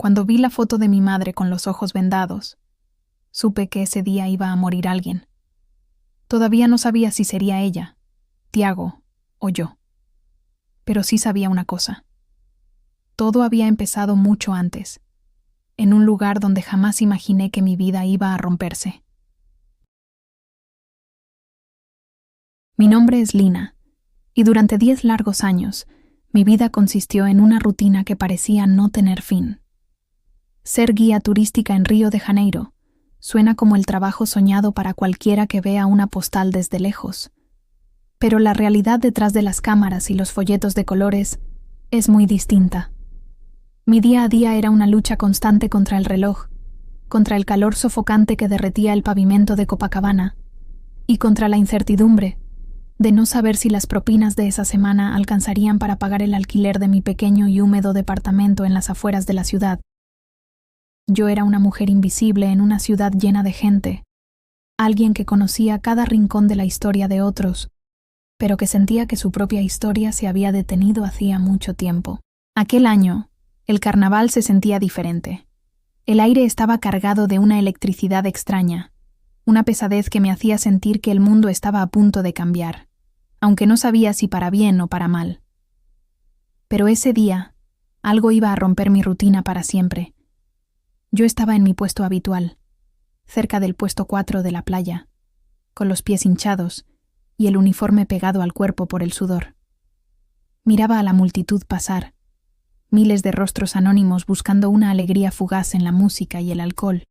Cuando vi la foto de mi madre con los ojos vendados, supe que ese día iba a morir alguien. Todavía no sabía si sería ella, Tiago o yo. Pero sí sabía una cosa. Todo había empezado mucho antes, en un lugar donde jamás imaginé que mi vida iba a romperse. Mi nombre es Lina, y durante 10 largos años, mi vida consistió en una rutina que parecía no tener fin. Ser guía turística en Río de Janeiro suena como el trabajo soñado para cualquiera que vea una postal desde lejos. Pero la realidad detrás de las cámaras y los folletos de colores es muy distinta. Mi día a día era una lucha constante contra el reloj, contra el calor sofocante que derretía el pavimento de Copacabana y contra la incertidumbre de no saber si las propinas de esa semana alcanzarían para pagar el alquiler de mi pequeño y húmedo departamento en las afueras de la ciudad. Yo era una mujer invisible en una ciudad llena de gente, alguien que conocía cada rincón de la historia de otros, pero que sentía que su propia historia se había detenido hacía mucho tiempo. Aquel año, el carnaval se sentía diferente. El aire estaba cargado de una electricidad extraña, una pesadez que me hacía sentir que el mundo estaba a punto de cambiar, aunque no sabía si para bien o para mal. Pero ese día, algo iba a romper mi rutina para siempre. Yo estaba en mi puesto habitual, cerca del puesto 4 de la playa, con los pies hinchados y el uniforme pegado al cuerpo por el sudor. Miraba a la multitud pasar, miles de rostros anónimos buscando una alegría fugaz en la música y el alcohol,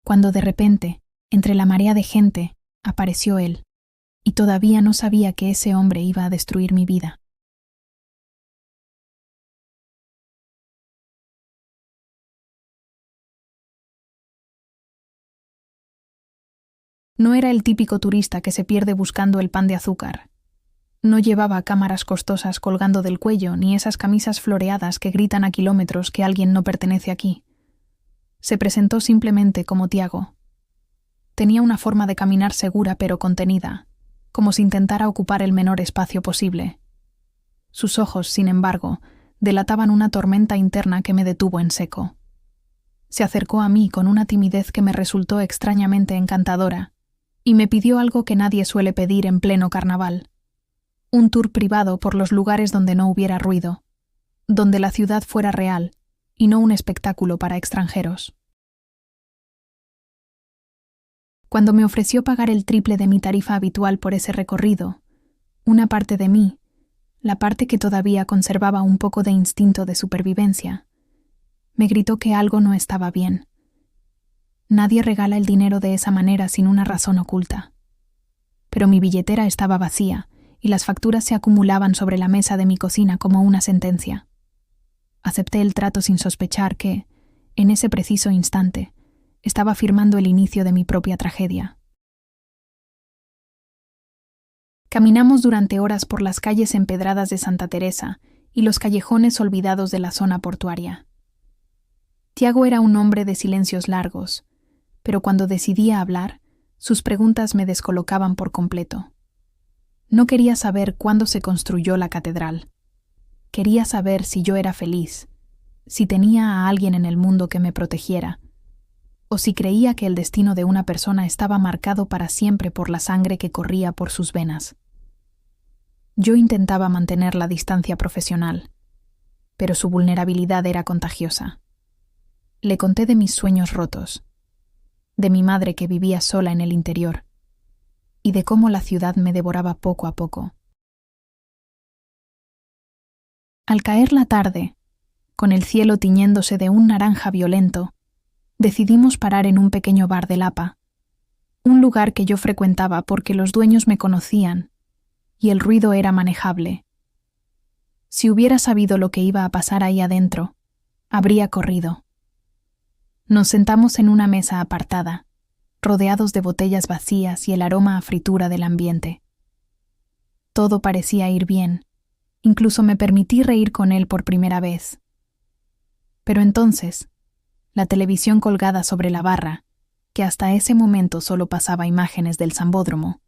cuando de repente, entre la marea de gente, apareció él, y todavía no sabía que ese hombre iba a destruir mi vida. No era el típico turista que se pierde buscando el pan de azúcar. No llevaba cámaras costosas colgando del cuello ni esas camisas floreadas que gritan a kilómetros que alguien no pertenece aquí. Se presentó simplemente como Tiago. Tenía una forma de caminar segura pero contenida, como si intentara ocupar el menor espacio posible. Sus ojos, sin embargo, delataban una tormenta interna que me detuvo en seco. Se acercó a mí con una timidez que me resultó extrañamente encantadora, y me pidió algo que nadie suele pedir en pleno carnaval: un tour privado por los lugares donde no hubiera ruido, donde la ciudad fuera real y no un espectáculo para extranjeros. Cuando me ofreció pagar el triple de mi tarifa habitual por ese recorrido, una parte de mí, la parte que todavía conservaba un poco de instinto de supervivencia, me gritó que algo no estaba bien. Nadie regala el dinero de esa manera sin una razón oculta. Pero mi billetera estaba vacía y las facturas se acumulaban sobre la mesa de mi cocina como una sentencia. Acepté el trato sin sospechar que, en ese preciso instante, estaba firmando el inicio de mi propia tragedia. Caminamos durante horas por las calles empedradas de Santa Teresa y los callejones olvidados de la zona portuaria. Tiago era un hombre de silencios largos, pero cuando decidía hablar, sus preguntas me descolocaban por completo. No quería saber cuándo se construyó la catedral. Quería saber si yo era feliz, si tenía a alguien en el mundo que me protegiera, o si creía que el destino de una persona estaba marcado para siempre por la sangre que corría por sus venas. Yo intentaba mantener la distancia profesional, pero su vulnerabilidad era contagiosa. Le conté de mis sueños rotos, de mi madre que vivía sola en el interior, y de cómo la ciudad me devoraba poco a poco. Al caer la tarde, con el cielo tiñéndose de un naranja violento, decidimos parar en un pequeño bar de Lapa, un lugar que yo frecuentaba porque los dueños me conocían y el ruido era manejable. Si hubiera sabido lo que iba a pasar ahí adentro, habría corrido. Nos sentamos en una mesa apartada, rodeados de botellas vacías y el aroma a fritura del ambiente. Todo parecía ir bien, incluso me permití reír con él por primera vez. Pero entonces, la televisión colgada sobre la barra, que hasta ese momento solo pasaba imágenes del Sambódromo,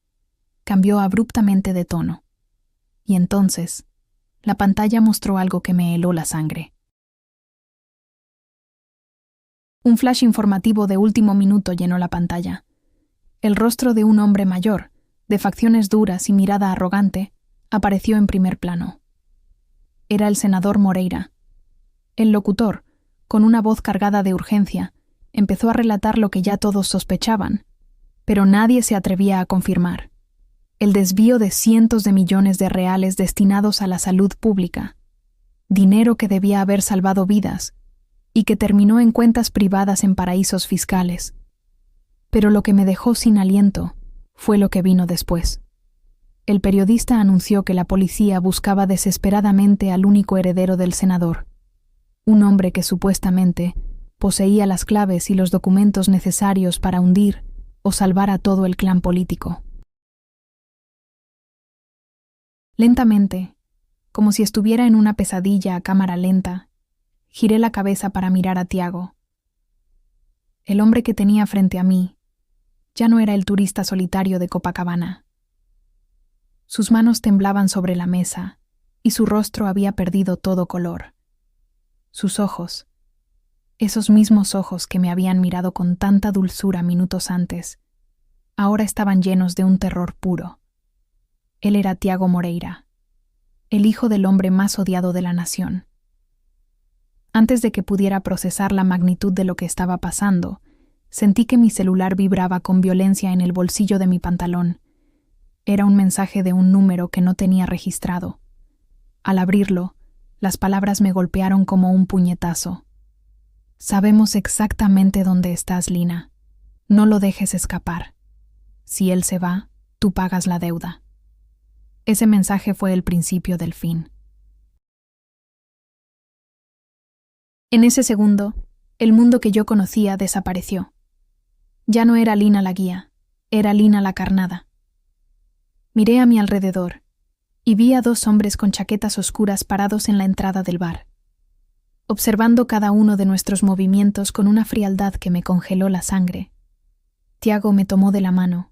cambió abruptamente de tono, y entonces, la pantalla mostró algo que me heló la sangre. Un flash informativo de último minuto llenó la pantalla. El rostro de un hombre mayor, de facciones duras y mirada arrogante, apareció en primer plano. Era el senador Moreira. El locutor, con una voz cargada de urgencia, empezó a relatar lo que ya todos sospechaban, pero nadie se atrevía a confirmar: el desvío de cientos de millones de reales destinados a la salud pública, dinero que debía haber salvado vidas y que terminó en cuentas privadas en paraísos fiscales. Pero lo que me dejó sin aliento fue lo que vino después. El periodista anunció que la policía buscaba desesperadamente al único heredero del senador, un hombre que supuestamente poseía las claves y los documentos necesarios para hundir o salvar a todo el clan político. Lentamente, como si estuviera en una pesadilla a cámara lenta, giré la cabeza para mirar a Tiago. El hombre que tenía frente a mí ya no era el turista solitario de Copacabana. Sus manos temblaban sobre la mesa y su rostro había perdido todo color. Sus ojos, esos mismos ojos que me habían mirado con tanta dulzura minutos antes, ahora estaban llenos de un terror puro. Él era Tiago Moreira, el hijo del hombre más odiado de la nación. Antes de que pudiera procesar la magnitud de lo que estaba pasando, sentí que mi celular vibraba con violencia en el bolsillo de mi pantalón. Era un mensaje de un número que no tenía registrado. Al abrirlo, las palabras me golpearon como un puñetazo. Sabemos exactamente dónde estás, Lina. No lo dejes escapar. Si él se va, tú pagas la deuda. Ese mensaje fue el principio del fin. En ese segundo, el mundo que yo conocía desapareció. Ya no era Lina la guía, era Lina la carnada. Miré a mi alrededor y vi a dos hombres con chaquetas oscuras parados en la entrada del bar, observando cada uno de nuestros movimientos con una frialdad que me congeló la sangre. Tiago me tomó de la mano,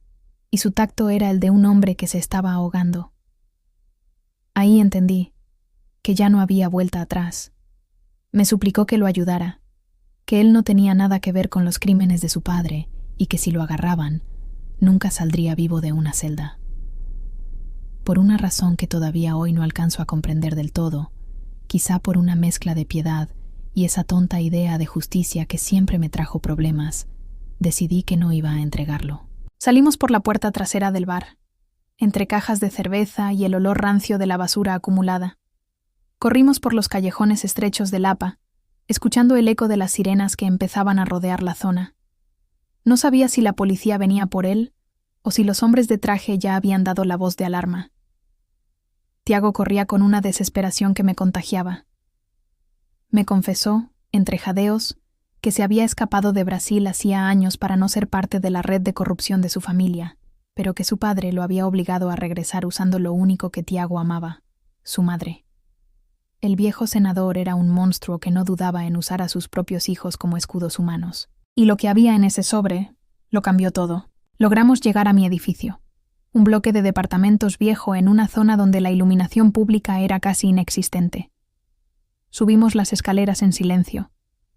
y su tacto era el de un hombre que se estaba ahogando. Ahí entendí que ya no había vuelta atrás. Me suplicó que lo ayudara, que él no tenía nada que ver con los crímenes de su padre y que si lo agarraban, nunca saldría vivo de una celda. Por una razón que todavía hoy no alcanzo a comprender del todo, quizá por una mezcla de piedad y esa tonta idea de justicia que siempre me trajo problemas, decidí que no iba a entregarlo. Salimos por la puerta trasera del bar, entre cajas de cerveza y el olor rancio de la basura acumulada. Corrimos por los callejones estrechos de Lapa, escuchando el eco de las sirenas que empezaban a rodear la zona. No sabía si la policía venía por él o si los hombres de traje ya habían dado la voz de alarma. Tiago corría con una desesperación que me contagiaba. Me confesó, entre jadeos, que se había escapado de Brasil hacía años para no ser parte de la red de corrupción de su familia, pero que su padre lo había obligado a regresar usando lo único que Tiago amaba, su madre. El viejo senador era un monstruo que no dudaba en usar a sus propios hijos como escudos humanos. Y lo que había en ese sobre lo cambió todo. Logramos llegar a mi edificio, un bloque de departamentos viejo en una zona donde la iluminación pública era casi inexistente. Subimos las escaleras en silencio,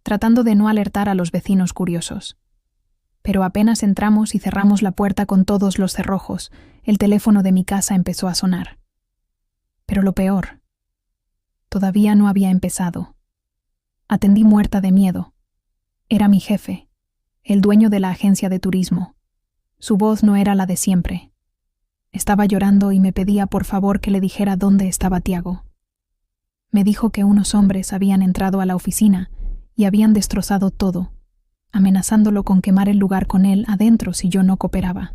tratando de no alertar a los vecinos curiosos. Pero apenas entramos y cerramos la puerta con todos los cerrojos, el teléfono de mi casa empezó a sonar. Pero lo peor todavía no había empezado. Atendí muerta de miedo. Era mi jefe, el dueño de la agencia de turismo. Su voz no era la de siempre. Estaba llorando y me pedía por favor que le dijera dónde estaba Tiago. Me dijo que unos hombres habían entrado a la oficina y habían destrozado todo, amenazándolo con quemar el lugar con él adentro si yo no cooperaba.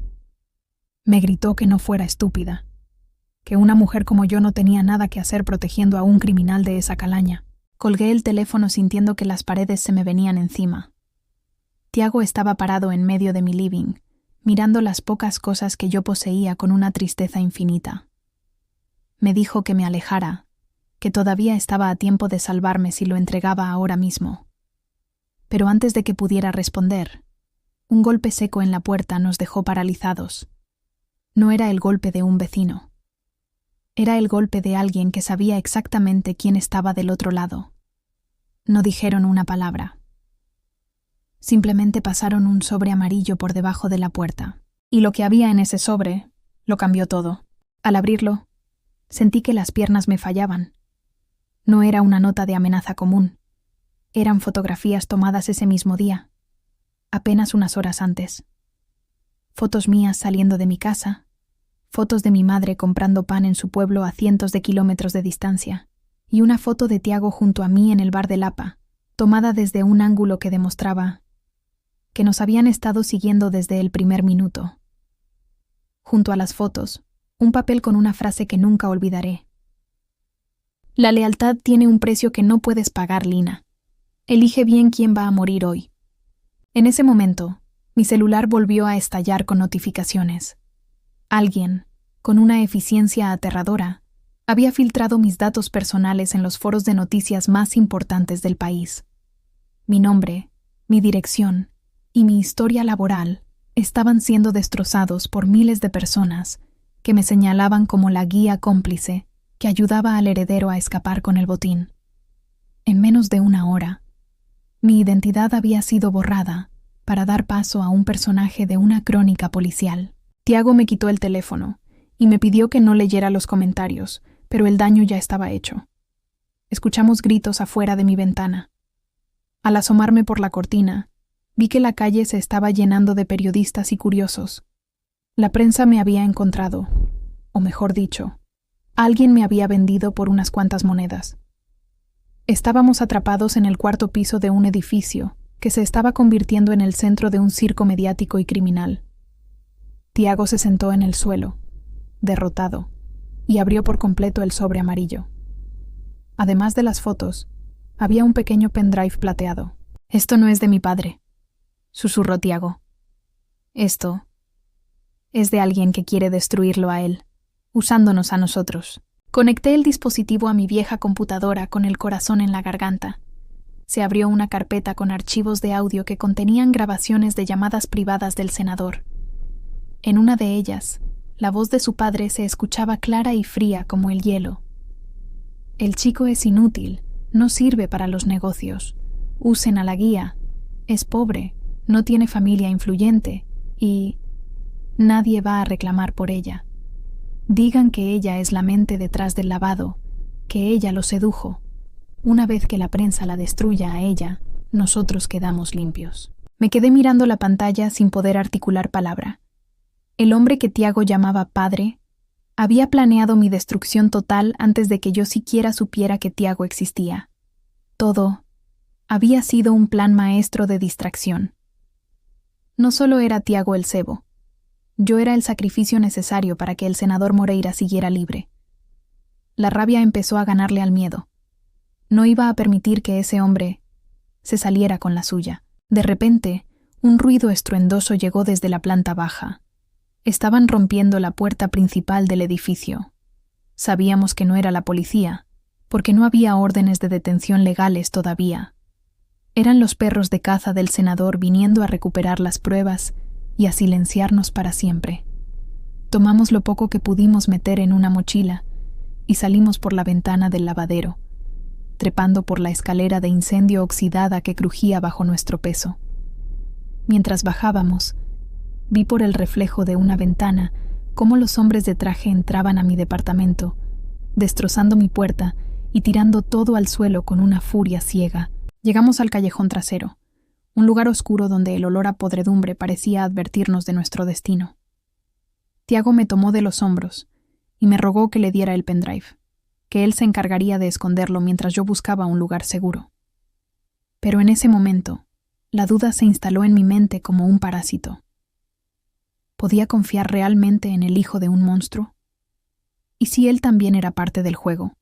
Me gritó que no fuera estúpida, que una mujer como yo no tenía nada que hacer protegiendo a un criminal de esa calaña. Colgué el teléfono sintiendo que las paredes se me venían encima. Tiago estaba parado en medio de mi living, mirando las pocas cosas que yo poseía con una tristeza infinita. Me dijo que me alejara, que todavía estaba a tiempo de salvarme si lo entregaba ahora mismo. Pero antes de que pudiera responder, un golpe seco en la puerta nos dejó paralizados. No era el golpe de un vecino. Era el golpe de alguien que sabía exactamente quién estaba del otro lado. No dijeron una palabra. Simplemente pasaron un sobre amarillo por debajo de la puerta. Y lo que había en ese sobre lo cambió todo. Al abrirlo, sentí que las piernas me fallaban. No era una nota de amenaza común. Eran fotografías tomadas ese mismo día, apenas unas horas antes. Fotos mías saliendo de mi casa, fotos de mi madre comprando pan en su pueblo a cientos de kilómetros de distancia, y una foto de Tiago junto a mí en el bar de Lapa, tomada desde un ángulo que demostraba que nos habían estado siguiendo desde el primer minuto. Junto a las fotos, un papel con una frase que nunca olvidaré. La lealtad tiene un precio que no puedes pagar, Lina. Elige bien quién va a morir hoy. En ese momento, mi celular volvió a estallar con notificaciones. Alguien, con una eficiencia aterradora, había filtrado mis datos personales en los foros de noticias más importantes del país. Mi nombre, mi dirección y mi historia laboral estaban siendo destrozados por miles de personas que me señalaban como la guía cómplice que ayudaba al heredero a escapar con el botín. En menos de una hora, mi identidad había sido borrada para dar paso a un personaje de una crónica policial. Tiago me quitó el teléfono y me pidió que no leyera los comentarios, pero el daño ya estaba hecho. Escuchamos gritos afuera de mi ventana. Al asomarme por la cortina, vi que la calle se estaba llenando de periodistas y curiosos. La prensa me había encontrado, o mejor dicho, alguien me había vendido por unas cuantas monedas. Estábamos atrapados en el cuarto piso de un edificio que se estaba convirtiendo en el centro de un circo mediático y criminal. Tiago se sentó en el suelo, derrotado, y abrió por completo el sobre amarillo. Además de las fotos, había un pequeño pendrive plateado. «Esto no es de mi padre», susurró Tiago. «Esto es de alguien que quiere destruirlo a él, usándonos a nosotros». Conecté el dispositivo a mi vieja computadora con el corazón en la garganta. Se abrió una carpeta con archivos de audio que contenían grabaciones de llamadas privadas del senador. En una de ellas, la voz de su padre se escuchaba clara y fría como el hielo. «El chico es inútil, no sirve para los negocios. Usen a la guía. Es pobre, no tiene familia influyente y nadie va a reclamar por ella. Digan que ella es la mente detrás del lavado, que ella lo sedujo. Una vez que la prensa la destruya a ella, nosotros quedamos limpios». Me quedé mirando la pantalla sin poder articular palabra. El hombre que Tiago llamaba padre había planeado mi destrucción total antes de que yo siquiera supiera que Tiago existía. Todo había sido un plan maestro de distracción. No solo era Tiago el cebo, yo era el sacrificio necesario para que el senador Moreira siguiera libre. La rabia empezó a ganarle al miedo. No iba a permitir que ese hombre se saliera con la suya. De repente, un ruido estruendoso llegó desde la planta baja. Estaban rompiendo la puerta principal del edificio. Sabíamos que no era la policía, porque no había órdenes de detención legales todavía. Eran los perros de caza del senador viniendo a recuperar las pruebas y a silenciarnos para siempre. Tomamos lo poco que pudimos meter en una mochila y salimos por la ventana del lavadero, trepando por la escalera de incendio oxidada que crujía bajo nuestro peso. Mientras bajábamos, vi por el reflejo de una ventana cómo los hombres de traje entraban a mi departamento, destrozando mi puerta y tirando todo al suelo con una furia ciega. Llegamos al callejón trasero, un lugar oscuro donde el olor a podredumbre parecía advertirnos de nuestro destino. Tiago me tomó de los hombros y me rogó que le diera el pendrive, que él se encargaría de esconderlo mientras yo buscaba un lugar seguro. Pero en ese momento, la duda se instaló en mi mente como un parásito. ¿Podía confiar realmente en el hijo de un monstruo? ¿Y si él también era parte del juego?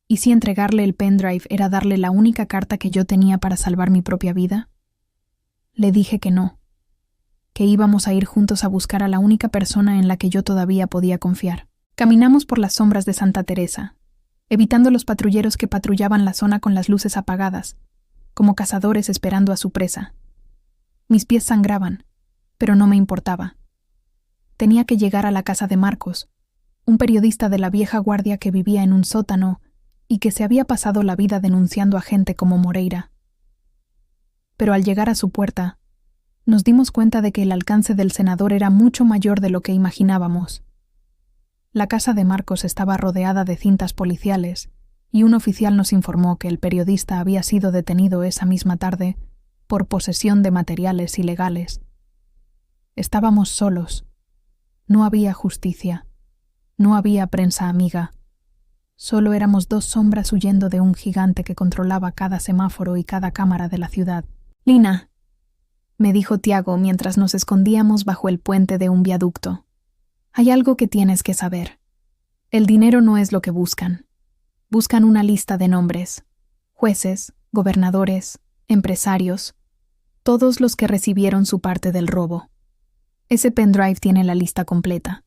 ¿Y si entregarle el pendrive era darle la única carta que yo tenía para salvar mi propia vida? Le dije que no, que íbamos a ir juntos a buscar a la única persona en la que yo todavía podía confiar. Caminamos por las sombras de Santa Teresa, evitando los patrulleros que patrullaban la zona con las luces apagadas, como cazadores esperando a su presa. Mis pies sangraban, pero no me importaba. Tenía que llegar a la casa de Marcos, un periodista de la vieja guardia que vivía en un sótano y que se había pasado la vida denunciando a gente como Moreira. pero al llegar a su puerta, nos dimos cuenta de que el alcance del senador era mucho mayor de lo que imaginábamos. La casa de Marcos estaba rodeada de cintas policiales, y un oficial nos informó que el periodista había sido detenido esa misma tarde por posesión de materiales ilegales. Estábamos solos. No había justicia. No había prensa amiga. Solo éramos dos sombras huyendo de un gigante que controlaba cada semáforo y cada cámara de la ciudad. «Lina», me dijo Tiago mientras nos escondíamos bajo el puente de un viaducto. «Hay algo que tienes que saber. El dinero no es lo que buscan. Buscan una lista de nombres. Jueces, gobernadores, empresarios, todos los que recibieron su parte del robo. Ese pendrive tiene la lista completa.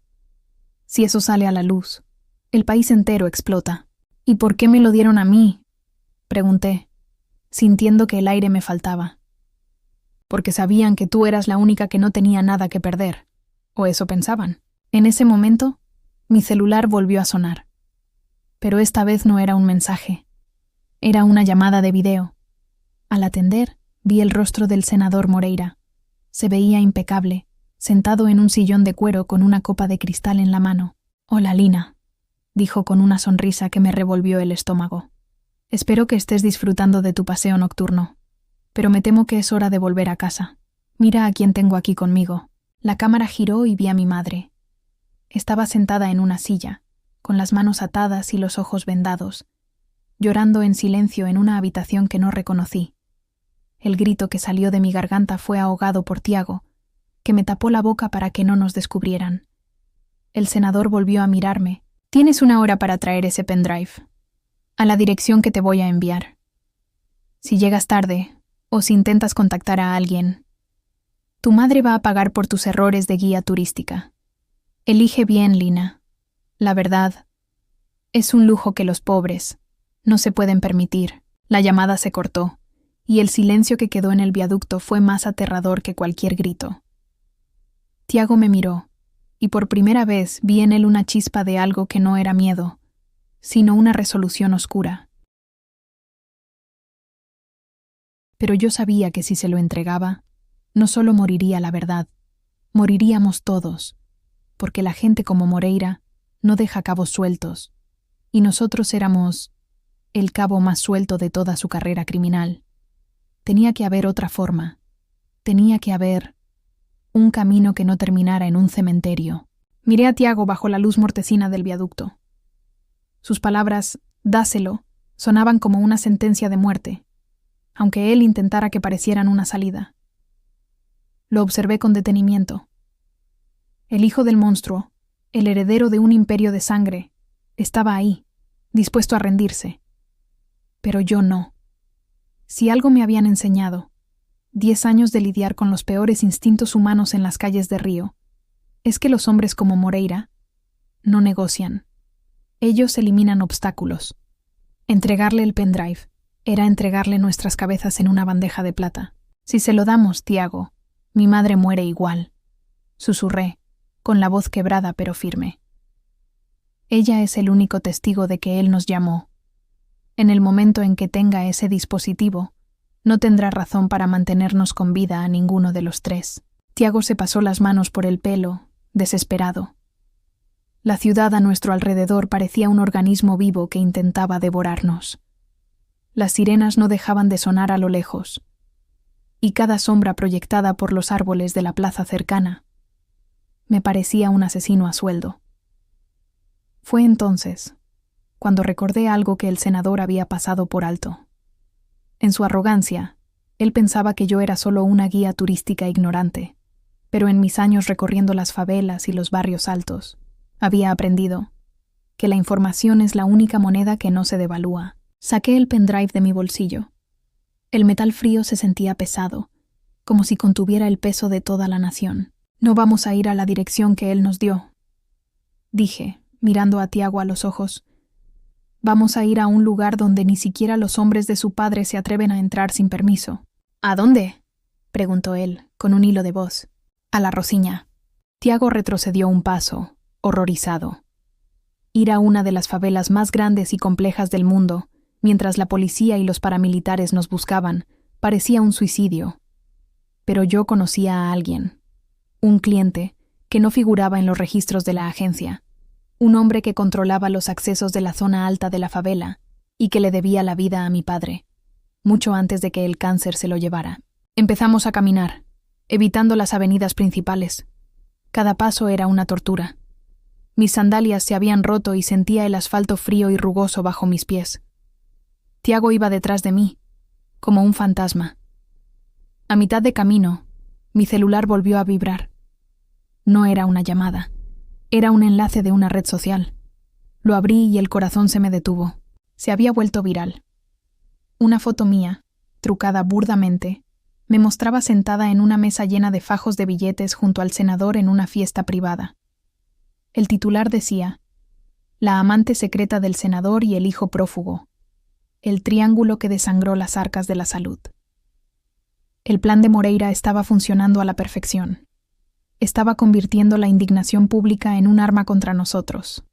Si eso sale a la luz, el país entero explota». «¿Y por qué me lo dieron a mí?», pregunté, sintiendo que el aire me faltaba. «Porque sabían que tú eras la única que no tenía nada que perder», o eso pensaban. En ese momento, mi celular volvió a sonar. Pero esta vez no era un mensaje. Era una llamada de video. Al atender, vi el rostro del senador Moreira. Se veía impecable, sentado en un sillón de cuero con una copa de cristal en la mano. «Hola, Lina», dijo con una sonrisa que me revolvió el estómago. «Espero que estés disfrutando de tu paseo nocturno, pero me temo que es hora de volver a casa. Mira a quién tengo aquí conmigo». La cámara giró y vi a mi madre. Estaba sentada en una silla, con las manos atadas y los ojos vendados, llorando en silencio en una habitación que no reconocí. El grito que salió de mi garganta fue ahogado por Tiago, que me tapó la boca para que no nos descubrieran. El senador volvió a mirarme. «Tienes una hora para traer ese pendrive, a la dirección que te voy a enviar. Si llegas tarde, o si intentas contactar a alguien, tu madre va a pagar por tus errores de guía turística. Elige bien, Lina. La verdad, es un lujo que los pobres no se pueden permitir». La llamada se cortó, y el silencio que quedó en el viaducto fue más aterrador que cualquier grito. Tiago me miró, y por primera vez vi en él una chispa de algo que no era miedo, sino una resolución oscura. Pero yo sabía que si se lo entregaba, no solo moriría la verdad, moriríamos todos, porque la gente como Moreira no deja cabos sueltos, y nosotros éramos el cabo más suelto de toda su carrera criminal. Tenía que haber otra forma, tenía que haber un camino que no terminara en un cementerio. Miré a Tiago bajo la luz mortecina del viaducto. Sus palabras, «dáselo», sonaban como una sentencia de muerte, aunque él intentara que parecieran una salida. Lo observé con detenimiento. El hijo del monstruo, el heredero de un imperio de sangre, estaba ahí, dispuesto a rendirse. Pero yo no. Si algo me habían enseñado, 10 años de lidiar con los peores instintos humanos en las calles de Río, es que los hombres como Moreira no negocian. Ellos eliminan obstáculos. Entregarle el pendrive era entregarle nuestras cabezas en una bandeja de plata. «Si se lo damos, Tiago, mi madre muere igual», susurré, con la voz quebrada pero firme. «Ella es el único testigo de que él nos llamó. En el momento en que tenga ese dispositivo, no tendrá razón para mantenernos con vida a ninguno de los tres». Tiago se pasó las manos por el pelo, desesperado. La ciudad a nuestro alrededor parecía un organismo vivo que intentaba devorarnos. Las sirenas no dejaban de sonar a lo lejos, y cada sombra proyectada por los árboles de la plaza cercana me parecía un asesino a sueldo. Fue entonces cuando recordé algo que el senador había pasado por alto. En su arrogancia, él pensaba que yo era solo una guía turística ignorante, pero en mis años recorriendo las favelas y los barrios altos, había aprendido que la información es la única moneda que no se devalúa. Saqué el pendrive de mi bolsillo. El metal frío se sentía pesado, como si contuviera el peso de toda la nación. «No vamos a ir a la dirección que él nos dio», dije, mirando a Tiago a los ojos. «Vamos a ir a un lugar donde ni siquiera los hombres de su padre se atreven a entrar sin permiso». «¿A dónde?», preguntó él, con un hilo de voz. «A la Rosiña». Tiago retrocedió un paso, horrorizado. Ir a una de las favelas más grandes y complejas del mundo, mientras la policía y los paramilitares nos buscaban, Parecía un suicidio. Pero yo conocía a alguien, un cliente, que no figuraba en los registros de la agencia, un hombre que controlaba los accesos de la zona alta de la favela y que le debía la vida a mi padre, mucho antes de que el cáncer se lo llevara. Empezamos a caminar, evitando las avenidas principales. Cada paso era una tortura. Mis sandalias se habían roto y sentía el asfalto frío y rugoso bajo mis pies. Tiago iba detrás de mí, como un fantasma. A mitad de camino, mi celular volvió a vibrar. No era una llamada, era un enlace de una red social. Lo abrí y el corazón se me detuvo. Se había vuelto viral. Una foto mía, trucada burdamente, me mostraba sentada en una mesa llena de fajos de billetes junto al senador en una fiesta privada. El titular decía: la amante secreta del senador y el hijo prófugo. El triángulo que desangró las arcas de la salud. El plan de Moreira estaba funcionando a la perfección. Estaba convirtiendo la indignación pública en un arma contra nosotros.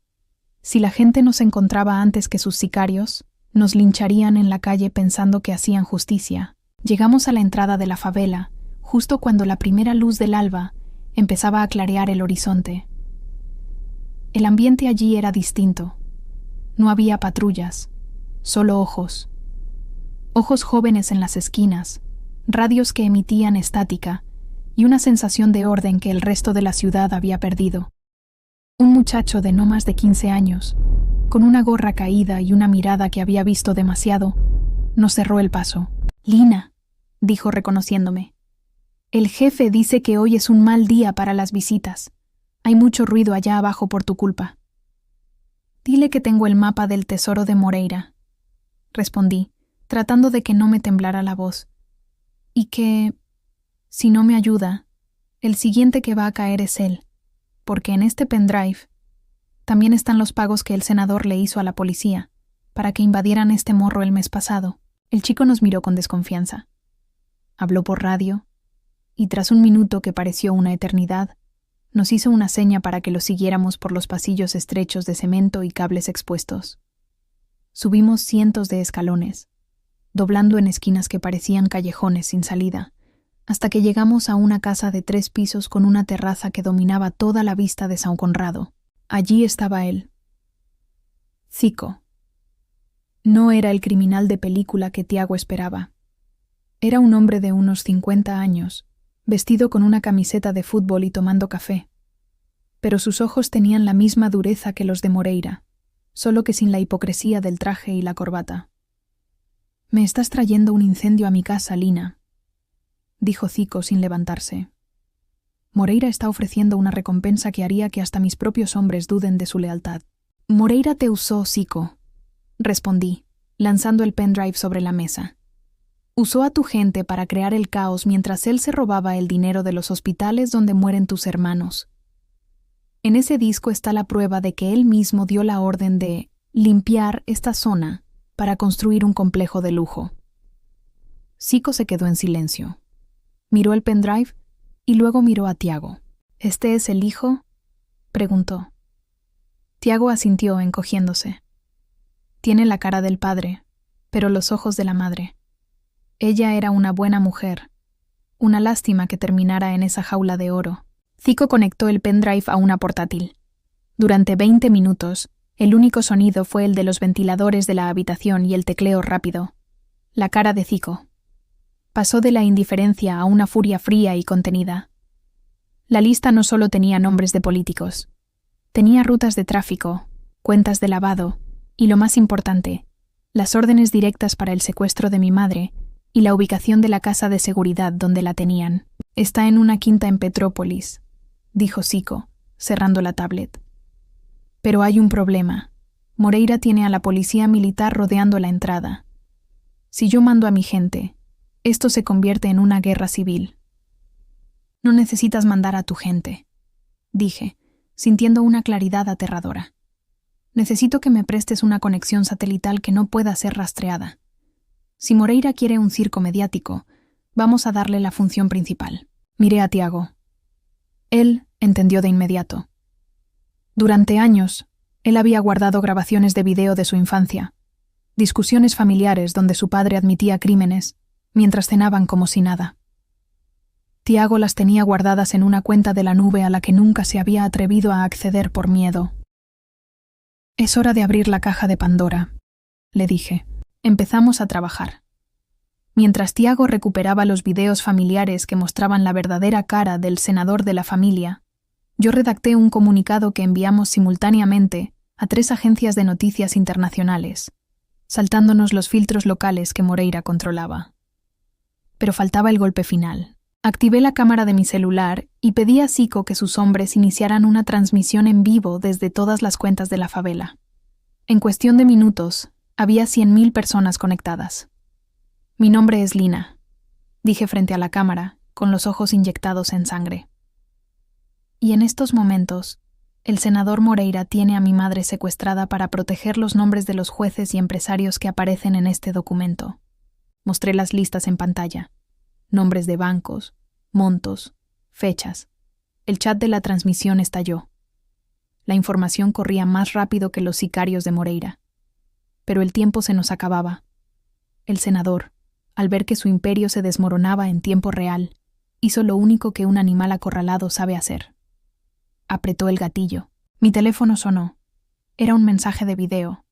Si la gente nos encontraba antes que sus sicarios, nos lincharían en la calle pensando que hacían justicia. Llegamos a la entrada de la favela, justo cuando la primera luz del alba empezaba a clarear el horizonte. El ambiente allí era distinto. No había patrullas, solo ojos. Ojos jóvenes en las esquinas, radios que emitían estática y una sensación de orden que el resto de la ciudad había perdido. Un muchacho de no más de 15 años, con una gorra caída y una mirada que había visto demasiado, nos cerró el paso. «Lina», dijo reconociéndome. «El jefe dice que hoy es un mal día para las visitas. Hay mucho ruido allá abajo por tu culpa». «Dile que tengo el mapa del tesoro de Moreira», respondí, tratando de que no me temblara la voz. «Y que, si no me ayuda, el siguiente que va a caer es él, porque en este pendrive también están los pagos que el senador le hizo a la policía para que invadieran este morro el mes pasado». El chico nos miró con desconfianza. Habló por radio y tras un minuto que pareció una eternidad, nos hizo una seña para que lo siguiéramos por los pasillos estrechos de cemento y cables expuestos. Subimos cientos de escalones, doblando en esquinas que parecían callejones sin salida, hasta que llegamos a una casa de 3 pisos con una terraza que dominaba toda la vista de São Conrado. Allí estaba él. Zico. No era el criminal de película que Tiago esperaba. Era un hombre de unos 50 años, vestido con una camiseta de fútbol y tomando café. Pero sus ojos tenían la misma dureza que los de Moreira, solo que sin la hipocresía del traje y la corbata. «Me estás trayendo un incendio a mi casa, Lina», dijo Zico sin levantarse. «Moreira está ofreciendo una recompensa que haría que hasta mis propios hombres duden de su lealtad». «Moreira te usó, Zico», respondí, lanzando el pendrive sobre la mesa. «Usó a tu gente para crear el caos mientras él se robaba el dinero de los hospitales donde mueren tus hermanos. En ese disco está la prueba de que él mismo dio la orden de limpiar esta zona para construir un complejo de lujo». Zico se quedó en silencio. Miró el pendrive y luego miró a Tiago. «¿Este es el hijo?», preguntó. Tiago asintió encogiéndose. «Tiene la cara del padre, pero los ojos de la madre. Ella era una buena mujer. Una lástima que terminara en esa jaula de oro». Zico conectó el pendrive a una portátil. Durante 20 minutos, el único sonido fue el de los ventiladores de la habitación y el tecleo rápido. La cara de Zico. Pasó de la indiferencia a una furia fría y contenida. La lista no solo tenía nombres de políticos. Tenía rutas de tráfico, cuentas de lavado y, lo más importante, las órdenes directas para el secuestro de mi madre y la ubicación de la casa de seguridad donde la tenían. «Está en una quinta en Petrópolis», dijo Zico, cerrando la tablet. «Pero hay un problema. Moreira tiene a la policía militar rodeando la entrada. Si yo mando a mi gente, esto se convierte en una guerra civil». «No necesitas mandar a tu gente», dije, sintiendo una claridad aterradora. «Necesito que me prestes una conexión satelital que no pueda ser rastreada. Si Moreira quiere un circo mediático, vamos a darle la función principal». Miré a Tiago. Él entendió de inmediato. Durante años, él había guardado grabaciones de video de su infancia, discusiones familiares donde su padre admitía crímenes mientras cenaban como si nada. Tiago las tenía guardadas en una cuenta de la nube a la que nunca se había atrevido a acceder por miedo. «Es hora de abrir la caja de Pandora», le dije. Empezamos a trabajar. Mientras Tiago recuperaba los videos familiares que mostraban la verdadera cara del senador de la familia, yo redacté un comunicado que enviamos simultáneamente a 3 agencias de noticias internacionales, saltándonos los filtros locales que Moreira controlaba. Pero faltaba el golpe final. Activé la cámara de mi celular y pedí a Zico que sus hombres iniciaran una transmisión en vivo desde todas las cuentas de la favela. En cuestión de minutos, había 100.000 personas conectadas. «Mi nombre es Lina», dije frente a la cámara, con los ojos inyectados en sangre. «Y en estos momentos, el senador Moreira tiene a mi madre secuestrada para proteger los nombres de los jueces y empresarios que aparecen en este documento». Mostré las listas en pantalla. Nombres de bancos, montos, fechas. El chat de la transmisión estalló. La información corría más rápido que los sicarios de Moreira. Pero el tiempo se nos acababa. El senador, al ver que su imperio se desmoronaba en tiempo real, hizo lo único que un animal acorralado sabe hacer. Apretó el gatillo. Mi teléfono sonó. Era un mensaje de video.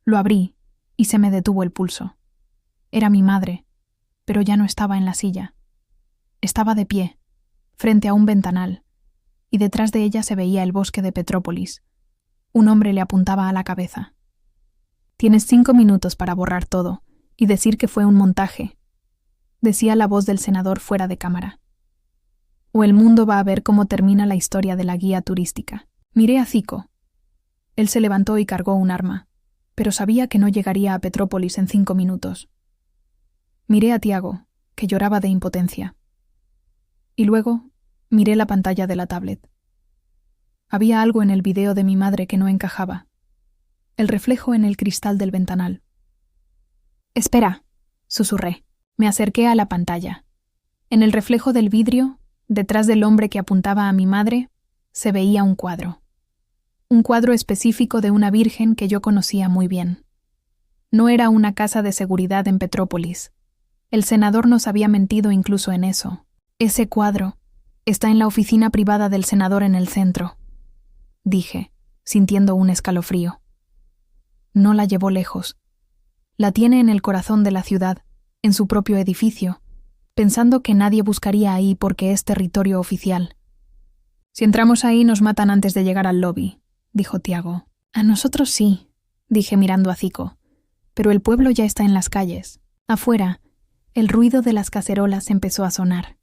Lo abrí y se me detuvo el pulso. Era mi madre, pero ya no estaba en la silla. Estaba de pie, frente a un ventanal, y detrás de ella se veía el bosque de Petrópolis. Un hombre le apuntaba a la cabeza. «Tienes 5 minutos para borrar todo y decir que fue un montaje», decía la voz del senador fuera de cámara. «O el mundo va a ver cómo termina la historia de la guía turística». Miré a Zico. Él se levantó y cargó un arma, pero sabía que no llegaría a Petrópolis en 5 minutos. Miré a Tiago, que lloraba de impotencia. Y luego miré la pantalla de la tablet. Había algo en el video de mi madre que no encajaba. El reflejo en el cristal del ventanal. «Espera», susurré. Me acerqué a la pantalla. En el reflejo del vidrio, detrás del hombre que apuntaba a mi madre, se veía un cuadro. Un cuadro específico de una virgen que yo conocía muy bien. No era una casa de seguridad en Petrópolis. El senador nos había mentido incluso en eso. Ese cuadro está en la oficina privada del senador en el centro, dije, sintiendo un escalofrío. No la llevó lejos. La tiene en el corazón de la ciudad, en su propio edificio, pensando que nadie buscaría ahí porque es territorio oficial. «Si entramos ahí nos matan antes de llegar al lobby», dijo Tiago. «A nosotros sí», dije mirando a Zico, «pero el pueblo ya está en las calles». Afuera, el ruido de las cacerolas empezó a sonar.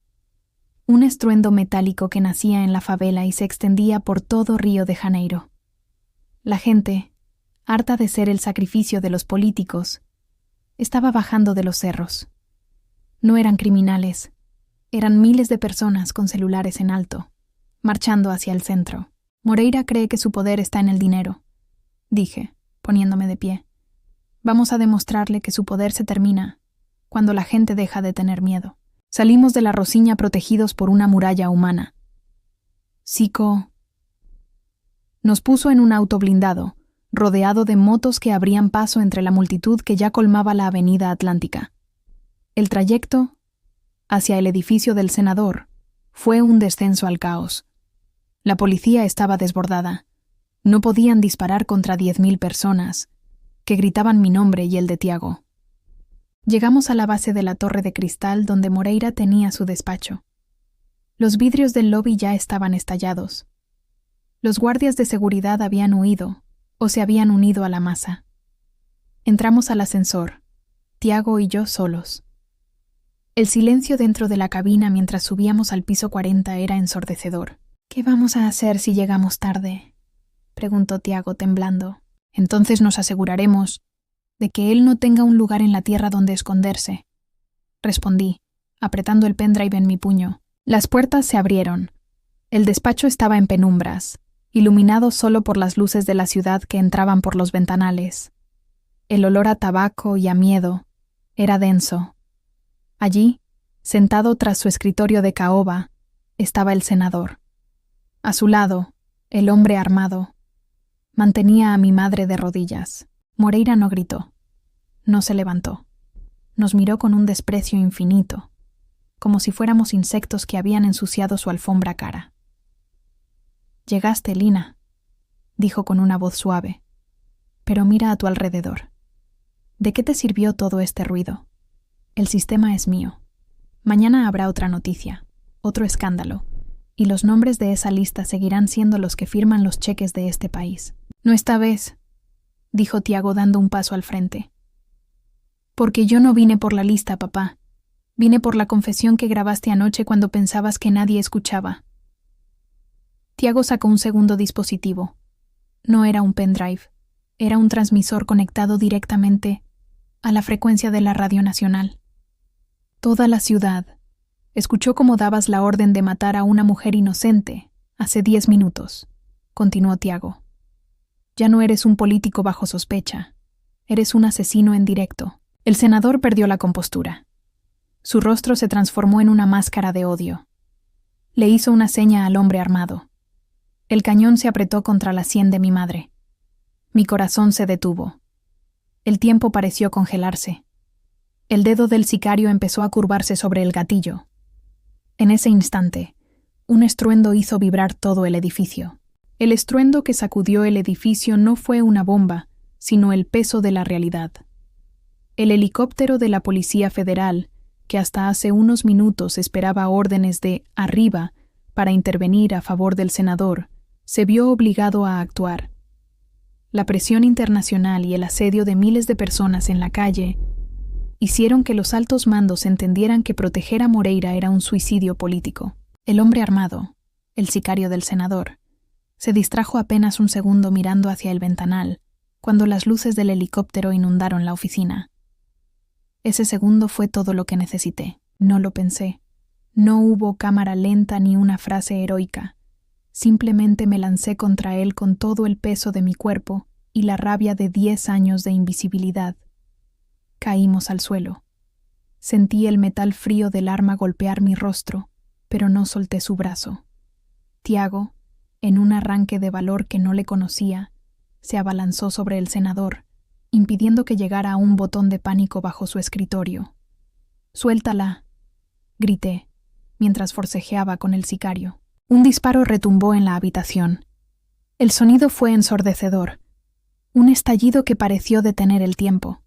Un estruendo metálico que nacía en la favela y se extendía por todo Río de Janeiro. La gente, harta de ser el sacrificio de los políticos, estaba bajando de los cerros. No eran criminales, eran miles de personas con celulares en alto, marchando hacia el centro. «Moreira cree que su poder está en el dinero», dije, poniéndome de pie. «Vamos a demostrarle que su poder se termina cuando la gente deja de tener miedo». Salimos de la Rosiña protegidos por una muralla humana. Zico nos puso en un auto blindado, rodeado de motos que abrían paso entre la multitud que ya colmaba la avenida Atlántica. El trayecto hacia el edificio del senador fue un descenso al caos. La policía estaba desbordada. No podían disparar contra 10.000 personas, que gritaban mi nombre y el de Tiago. Llegamos a la base de la torre de cristal donde Moreira tenía su despacho. Los vidrios del lobby ya estaban estallados. Los guardias de seguridad habían huido o se habían unido a la masa. Entramos al ascensor, Tiago y yo solos. El silencio dentro de la cabina mientras subíamos al piso 40 era ensordecedor. «¿Qué vamos a hacer si llegamos tarde?», preguntó Tiago temblando. «Entonces nos aseguraremos de que él no tenga un lugar en la tierra donde esconderse», respondí, apretando el pendrive en mi puño. Las puertas se abrieron. El despacho estaba en penumbras, iluminado solo por las luces de la ciudad que entraban por los ventanales. El olor a tabaco y a miedo era denso. Allí, sentado tras su escritorio de caoba, estaba el senador. A su lado, el hombre armado mantenía a mi madre de rodillas. Moreira no gritó. No se levantó. Nos miró con un desprecio infinito, como si fuéramos insectos que habían ensuciado su alfombra cara. «Llegaste, Lina», dijo con una voz suave, «pero mira a tu alrededor. ¿De qué te sirvió todo este ruido? El sistema es mío. Mañana habrá otra noticia, otro escándalo, y los nombres de esa lista seguirán siendo los que firman los cheques de este país». «No esta vez», dijo Tiago dando un paso al frente. «Porque yo no vine por la lista, papá. Vine por la confesión que grabaste anoche cuando pensabas que nadie escuchaba». Tiago sacó un segundo dispositivo. No era un pendrive, era un transmisor conectado directamente a la frecuencia de la Radio Nacional. Toda la ciudad escuchó cómo dabas la orden de matar a una mujer inocente hace 10 minutos, continuó Tiago. Ya no eres un político bajo sospecha, eres un asesino en directo. El senador perdió la compostura. Su rostro se transformó en una máscara de odio. Le hizo una seña al hombre armado. El cañón se apretó contra la sien de mi madre. Mi corazón se detuvo. El tiempo pareció congelarse. El dedo del sicario empezó a curvarse sobre el gatillo. En ese instante, un estruendo hizo vibrar todo el edificio. El estruendo que sacudió el edificio no fue una bomba, sino el peso de la realidad. El helicóptero de la Policía Federal, que hasta hace unos minutos esperaba órdenes de arriba para intervenir a favor del senador, se vio obligado a actuar. La presión internacional y el asedio de miles de personas en la calle hicieron que los altos mandos entendieran que proteger a Moreira era un suicidio político. El hombre armado, el sicario del senador, se distrajo apenas un segundo mirando hacia el ventanal, cuando las luces del helicóptero inundaron la oficina. Ese segundo fue todo lo que necesité. No lo pensé. No hubo cámara lenta ni una frase heroica. Simplemente me lancé contra él con todo el peso de mi cuerpo y la rabia de 10 años de invisibilidad. Caímos al suelo. Sentí el metal frío del arma golpear mi rostro, pero no solté su brazo. Tiago, en un arranque de valor que no le conocía, se abalanzó sobre el senador, impidiendo que llegara a un botón de pánico bajo su escritorio. «Suéltala», grité, mientras forcejeaba con el sicario. Un disparo retumbó en la habitación. El sonido fue ensordecedor, un estallido que pareció detener el tiempo.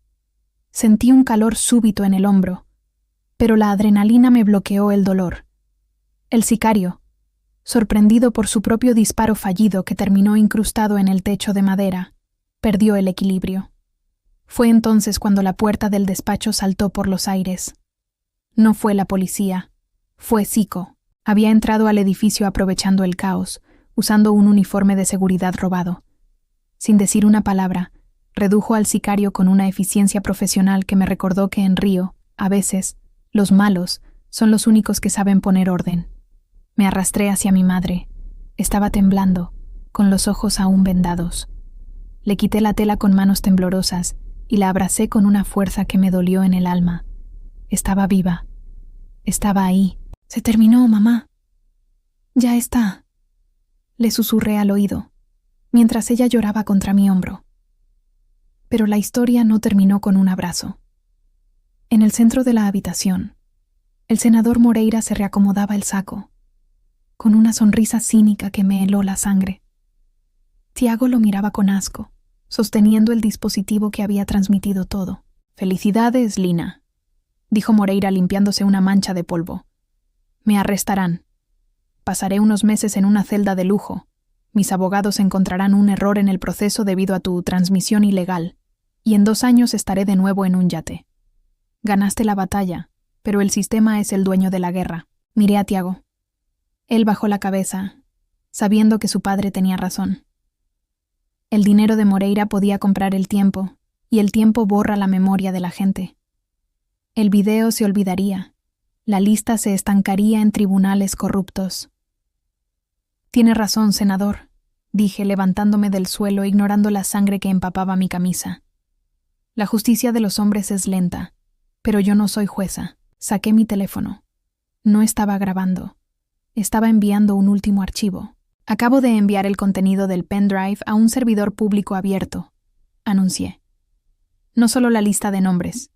Sentí un calor súbito en el hombro, pero la adrenalina me bloqueó el dolor. El sicario, sorprendido por su propio disparo fallido que terminó incrustado en el techo de madera, perdió el equilibrio. Fue entonces cuando la puerta del despacho saltó por los aires. No fue la policía, fue Zico. Había entrado al edificio aprovechando el caos, usando un uniforme de seguridad robado. Sin decir una palabra, redujo al sicario con una eficiencia profesional que me recordó que en Río, a veces, los malos son los únicos que saben poner orden. Me arrastré hacia mi madre. Estaba temblando, con los ojos aún vendados. Le quité la tela con manos temblorosas y la abracé con una fuerza que me dolió en el alma. Estaba viva. Estaba ahí. «Se terminó, mamá. Ya está», le susurré al oído, mientras ella lloraba contra mi hombro. Pero la historia no terminó con un abrazo. En el centro de la habitación, el senador Moreira se reacomodaba el saco, con una sonrisa cínica que me heló la sangre. Tiago lo miraba con asco, sosteniendo el dispositivo que había transmitido todo. «Felicidades, Lina», dijo Moreira limpiándose una mancha de polvo. «Me arrestarán. Pasaré unos meses en una celda de lujo. Mis abogados encontrarán un error en el proceso debido a tu transmisión ilegal, y en 2 años estaré de nuevo en un yate. Ganaste la batalla, pero el sistema es el dueño de la guerra». Miré a Tiago. Él bajó la cabeza, sabiendo que su padre tenía razón. El dinero de Moreira podía comprar el tiempo, y el tiempo borra la memoria de la gente. El video se olvidaría. La lista se estancaría en tribunales corruptos. «Tiene razón, senador», dije, levantándome del suelo, ignorando la sangre que empapaba mi camisa. «La justicia de los hombres es lenta, pero yo no soy jueza». Saqué mi teléfono. No estaba grabando. Estaba enviando un último archivo. «Acabo de enviar el contenido del pendrive a un servidor público abierto», anuncié. «No solo la lista de nombres.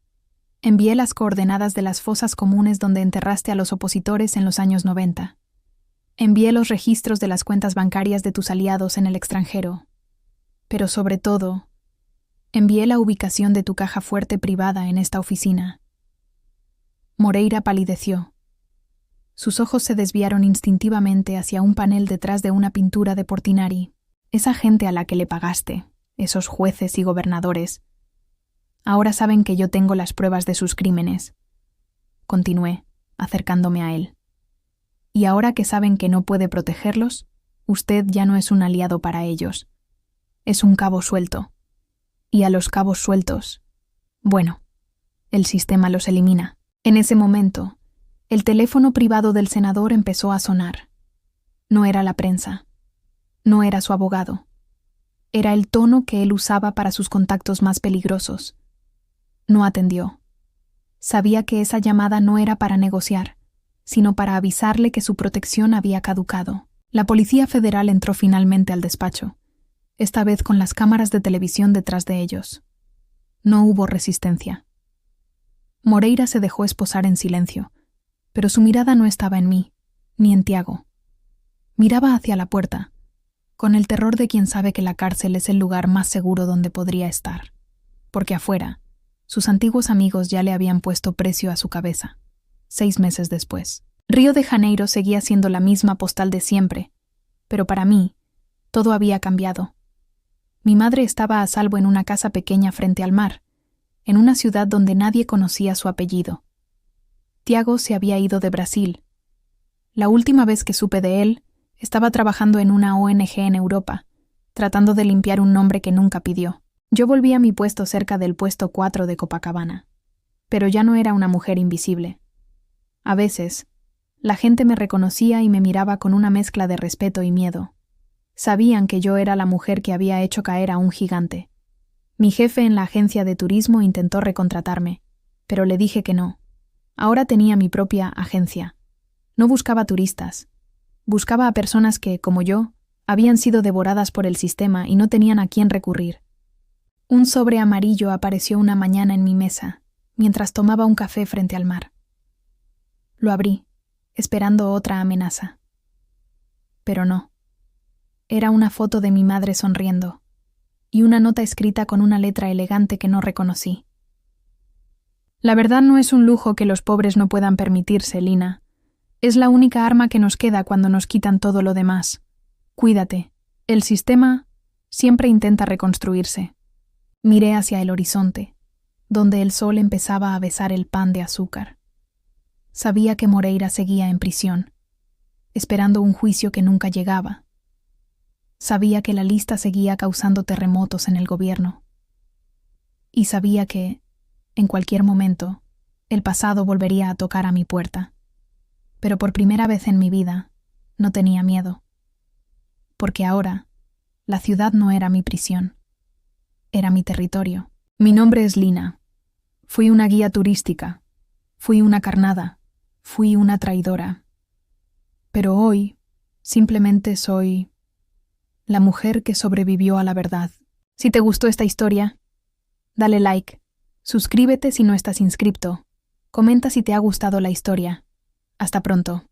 Envié las coordenadas de las fosas comunes donde enterraste a los opositores en los años 90. Envié los registros de las cuentas bancarias de tus aliados en el extranjero. Pero sobre todo, envié la ubicación de tu caja fuerte privada en esta oficina. Moreira palideció. Sus ojos se desviaron instintivamente hacia un panel detrás de una pintura de Portinari. Esa gente a la que le pagaste, esos jueces y gobernadores, ahora saben que yo tengo las pruebas de sus crímenes. Continué, acercándome a él. Y ahora que saben que no puede protegerlos, usted ya no es un aliado para ellos. Es un cabo suelto. Y a los cabos sueltos, bueno, el sistema los elimina. En ese momento, el teléfono privado del senador empezó a sonar. No era la prensa. No era su abogado. Era el tono que él usaba para sus contactos más peligrosos. No atendió. Sabía que esa llamada no era para negociar, sino para avisarle que su protección había caducado. La Policía Federal entró finalmente al despacho, esta vez con las cámaras de televisión detrás de ellos. No hubo resistencia. Moreira se dejó esposar en silencio, pero su mirada no estaba en mí, ni en Tiago. Miraba hacia la puerta, con el terror de quien sabe que la cárcel es el lugar más seguro donde podría estar, porque afuera, sus antiguos amigos ya le habían puesto precio a su cabeza. 6 meses después. Río de Janeiro seguía siendo la misma postal de siempre, pero para mí, todo había cambiado. Mi madre estaba a salvo en una casa pequeña frente al mar, en una ciudad donde nadie conocía su apellido. Tiago se había ido de Brasil. La última vez que supe de él, estaba trabajando en una ONG en Europa, tratando de limpiar un nombre que nunca pidió. Yo volví a mi puesto cerca del puesto 4 de Copacabana, pero ya no era una mujer invisible. A veces, la gente me reconocía y me miraba con una mezcla de respeto y miedo. Sabían que yo era la mujer que había hecho caer a un gigante. Mi jefe en la agencia de turismo intentó recontratarme, pero le dije que no. Ahora tenía mi propia agencia. No buscaba turistas. Buscaba a personas que, como yo, habían sido devoradas por el sistema y no tenían a quién recurrir. Un sobre amarillo apareció una mañana en mi mesa, mientras tomaba un café frente al mar. Lo abrí, esperando otra amenaza. Pero no. Era una foto de mi madre sonriendo, y una nota escrita con una letra elegante que no reconocí. La verdad no es un lujo que los pobres no puedan permitirse, Lina. Es la única arma que nos queda cuando nos quitan todo lo demás. Cuídate. El sistema siempre intenta reconstruirse. Miré hacia el horizonte, donde el sol empezaba a besar el pan de azúcar. Sabía que Moreira seguía en prisión, esperando un juicio que nunca llegaba. Sabía que la lista seguía causando terremotos en el gobierno. Y sabía que, en cualquier momento, el pasado volvería a tocar a mi puerta. Pero por primera vez en mi vida, no tenía miedo. Porque ahora, la ciudad no era mi prisión. Era mi territorio. Mi nombre es Lina. Fui una guía turística. Fui una carnada. Fui una traidora. Pero hoy, simplemente soy la mujer que sobrevivió a la verdad. Si te gustó esta historia, dale like, suscríbete si no estás inscrito, comenta si te ha gustado la historia. Hasta pronto.